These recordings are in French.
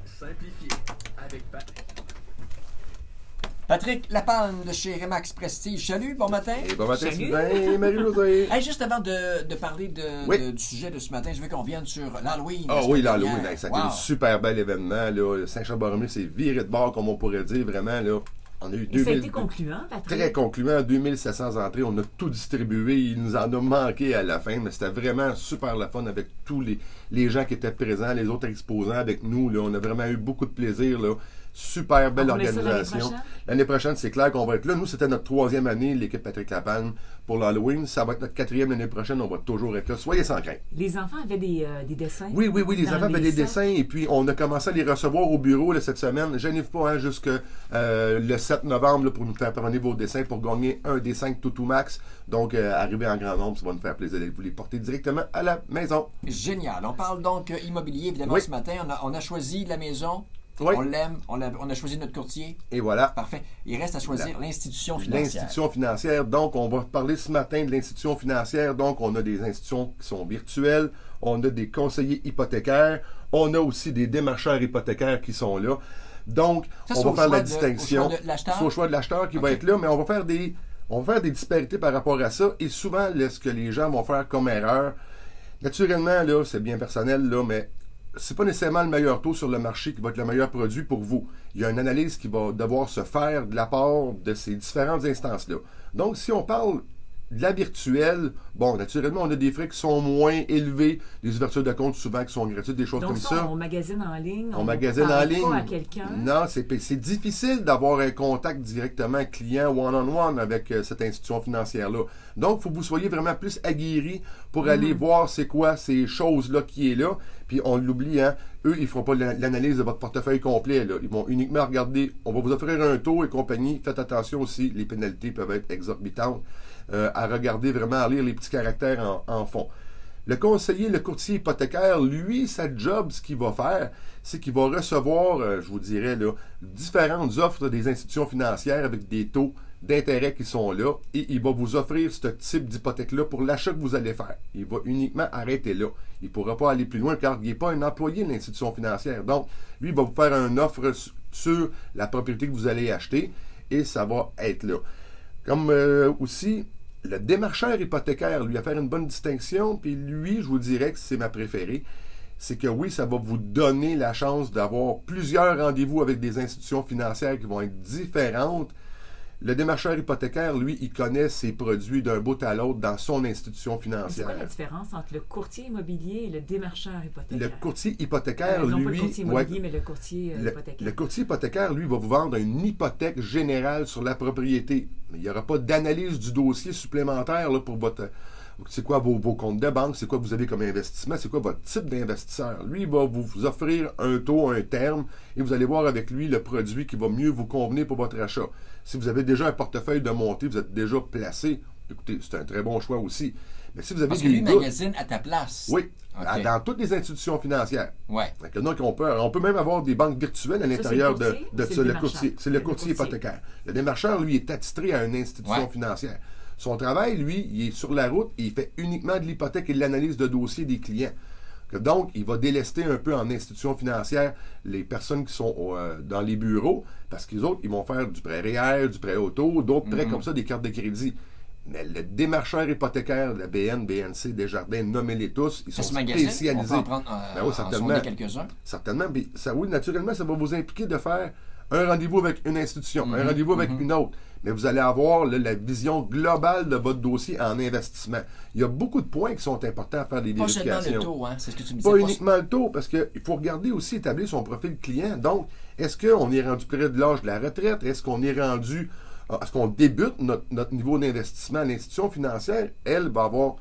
simplifié avec Patrick. Patrick Lapalme de chez Remax Prestige. Salut, bon matin. Et bon matin, Salut. Sylvain, Marie-Josée. Hey, juste avant de parler Oui. du sujet de ce matin, je veux qu'on vienne sur l'Halloween. Ah la oui, semaine l'Halloween, dernière. ça a été un super bel événement. Là. Saint-Charles-Borromée s'est viré de bord, comme on pourrait dire, vraiment. Là. On a eu Et ça a été concluant, Patrick. Très concluant, 2700 entrées. On a tout distribué. Il nous en a manqué à la fin, mais c'était vraiment super le fun avec tous les gens qui étaient présents, les autres exposants avec nous. Là. On a vraiment eu beaucoup de plaisir. Là. Super belle On met ça organisation. l'année L'année prochaine, c'est clair qu'on va être là. Nous, c'était notre 3e année, l'équipe Patrick Lapalme, pour l'Halloween. Ça va être notre 4e l'année prochaine. On va toujours être là. Soyez sans crainte. Les enfants avaient des dessins. Oui, les dans enfants avaient les des sacs. dessins et puis on a commencé à les recevoir au bureau là, cette semaine. Gênez-vous pas hein, jusque le 7 novembre là, pour nous faire parvenir vos dessins pour gagner un des 5 Toutou Max. Donc, arriver en grand nombre, ça va nous faire plaisir de vous les porter directement à la maison. Génial. On parle donc immobilier, évidemment, Oui. ce matin. On a choisi la maison. Oui. On l'aime. On a choisi notre courtier. Et voilà. Parfait. Il reste à choisir l'institution financière. L'institution financière. Donc, on va parler ce matin de l'institution financière. Donc, on a des institutions qui sont virtuelles. On a des conseillers hypothécaires. On a aussi des démarcheurs hypothécaires qui sont là. Donc, Ça, on c'est au va faire choix la distinction. au choix de l'acheteur? C'est au choix de l'acheteur qui va Ok. être là, mais on va faire des disparités par rapport à ça. Et souvent, là, ce que les gens vont faire comme erreur, naturellement, là, c'est bien personnel, là, mais c'est pas nécessairement le meilleur taux sur le marché qui va être le meilleur produit pour vous. Il y a une analyse qui va devoir se faire de la part de ces différentes instances-là. Donc, si on parle de la virtuelle, bon, naturellement, on a des frais qui sont moins élevés, des ouvertures de compte souvent qui sont gratuites, des choses Donc comme ça. on magasine en ligne. On magasine en parle ligne. pas à quelqu'un. Non, c'est difficile d'avoir un contact directement client one-on-one avec cette institution financière-là. Donc, il faut que vous soyez vraiment plus aguerris pour aller voir c'est quoi ces choses-là qui est là. Puis, on l'oublie, hein, eux, ils ne feront pas l'analyse de votre portefeuille complet. Là. Ils vont uniquement regarder, on va vous offrir un taux et compagnie. Faites attention aussi, les pénalités peuvent être exorbitantes. À regarder vraiment, à lire les petits caractères en fond. Le conseiller, le courtier hypothécaire, lui, sa job, ce qu'il va faire, c'est qu'il va recevoir, je vous dirais, là, différentes offres des institutions financières avec des taux d'intérêt qui sont là et il va vous offrir ce type d'hypothèque-là pour l'achat que vous allez faire. Il va uniquement arrêter là. Il ne pourra pas aller plus loin car il n'est pas un employé de l'institution financière. Donc, lui, il va vous faire une offre sur la propriété que vous allez acheter et ça va être là. Comme aussi, le démarcheur hypothécaire, lui, à faire une bonne distinction, puis lui, je vous dirais que c'est ma préférée, c'est que oui, ça va vous donner la chance d'avoir plusieurs rendez-vous avec des institutions financières qui vont être différentes. Le démarcheur hypothécaire, lui, il connaît ses produits d'un bout à l'autre dans son institution C'est financière. quoi la différence entre le courtier immobilier et le démarcheur hypothécaire? Le courtier hypothécaire, non lui, pas le courtier ouais, immobilier, mais le courtier hypothécaire. le courtier hypothécaire, lui, va vous vendre une hypothèque générale sur la propriété. Mais il n'y aura pas d'analyse du dossier supplémentaire là, pour votre... C'est quoi vos comptes de banque, c'est quoi vous avez comme investissement, c'est quoi votre type d'investisseur. Lui, il va vous offrir un taux, un terme, et vous allez voir avec lui le produit qui va mieux vous convenir pour votre achat. Si vous avez déjà un portefeuille de montée, vous êtes déjà placé, écoutez, c'est un très bon choix aussi. Mais si vous avez Parce que des lui doutes, magasine à ta place. oui, Ok. dans toutes les institutions financières. Ouais. Donc, on peut même avoir des banques virtuelles à l'intérieur c'est le courtier de ou c'est ça. le Le courtier, c'est le courtier hypothécaire. Le démarcheur, lui, est attitré à une institution Ouais. financière. Son travail, lui, il est sur la route et il fait uniquement de l'hypothèque et de l'analyse de dossier des clients. Donc, il va délester un peu en institution financière les personnes qui sont dans les bureaux, parce qu'ils autres, ils vont faire du prêt REER, du prêt auto, d'autres prêts comme ça, des cartes de crédit. Mais le démarcheur hypothécaire, la BN, BNC, Desjardins, nommez-les tous, ils sont Ça se magasine. On spécialisés. peut en prendre Ben oui, en certainement. sonder quelques-uns. Certainement. Mais ça, oui, naturellement, ça va vous impliquer de faire un rendez-vous avec une institution, un rendez-vous avec une autre. Mais vous allez avoir là, la vision globale de votre dossier en investissement. Il y a beaucoup de points qui sont importants à faire des Pas seulement vérifications. le taux, hein? C'est ce que tu me disais. Pas uniquement le taux, parce qu'il faut regarder aussi, établir son profil client. Donc, est-ce qu'on est rendu près de l'âge de la retraite? Est-ce qu'on est rendu... Est-ce qu'on débute notre niveau d'investissement à l'institution financière? Elle va avoir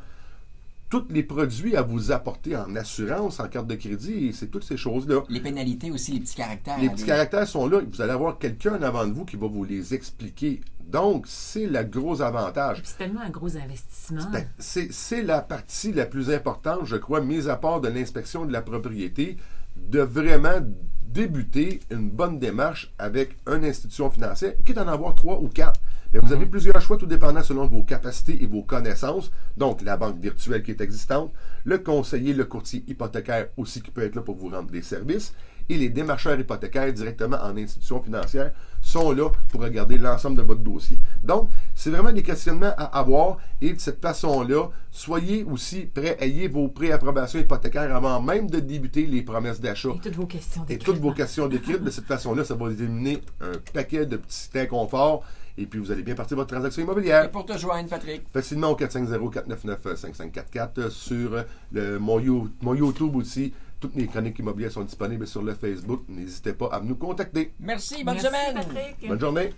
tous les produits à vous apporter en assurance, en carte de crédit, et c'est toutes ces choses-là. Les pénalités aussi, les petits caractères. Les petits caractères sont là. Vous allez avoir quelqu'un en avant de vous qui va vous les expliquer. Donc, c'est le gros avantage. Puis c'est tellement un gros investissement. C'est la partie la plus importante, je crois, mis à part de l'inspection de la propriété, de vraiment débuter une bonne démarche avec une institution financière, quitte à en avoir 3 ou 4. Mais vous avez plusieurs choix, tout dépendant selon vos capacités et vos connaissances. Donc, la banque virtuelle qui est existante, le conseiller, le courtier hypothécaire aussi qui peut être là pour vous rendre des services, et les démarcheurs hypothécaires directement en institution financière sont là pour regarder l'ensemble de votre dossier. Donc, c'est vraiment des questionnements à avoir et de cette façon-là, soyez aussi prêts, ayez vos préapprobations hypothécaires avant même de débuter les promesses d'achat. Et toutes vos questions Et toutes vos questions d'écrit. De cette façon-là, ça va éliminer un paquet de petits inconforts et puis vous allez bien partir votre transaction Et immobilière. pour te joindre, Patrick? Facilement au 450-499-5544 sur mon YouTube aussi. Toutes les chroniques immobilières sont disponibles sur le Facebook. N'hésitez pas à nous contacter. Merci, bonne Merci, semaine! Patrick. Bonne journée.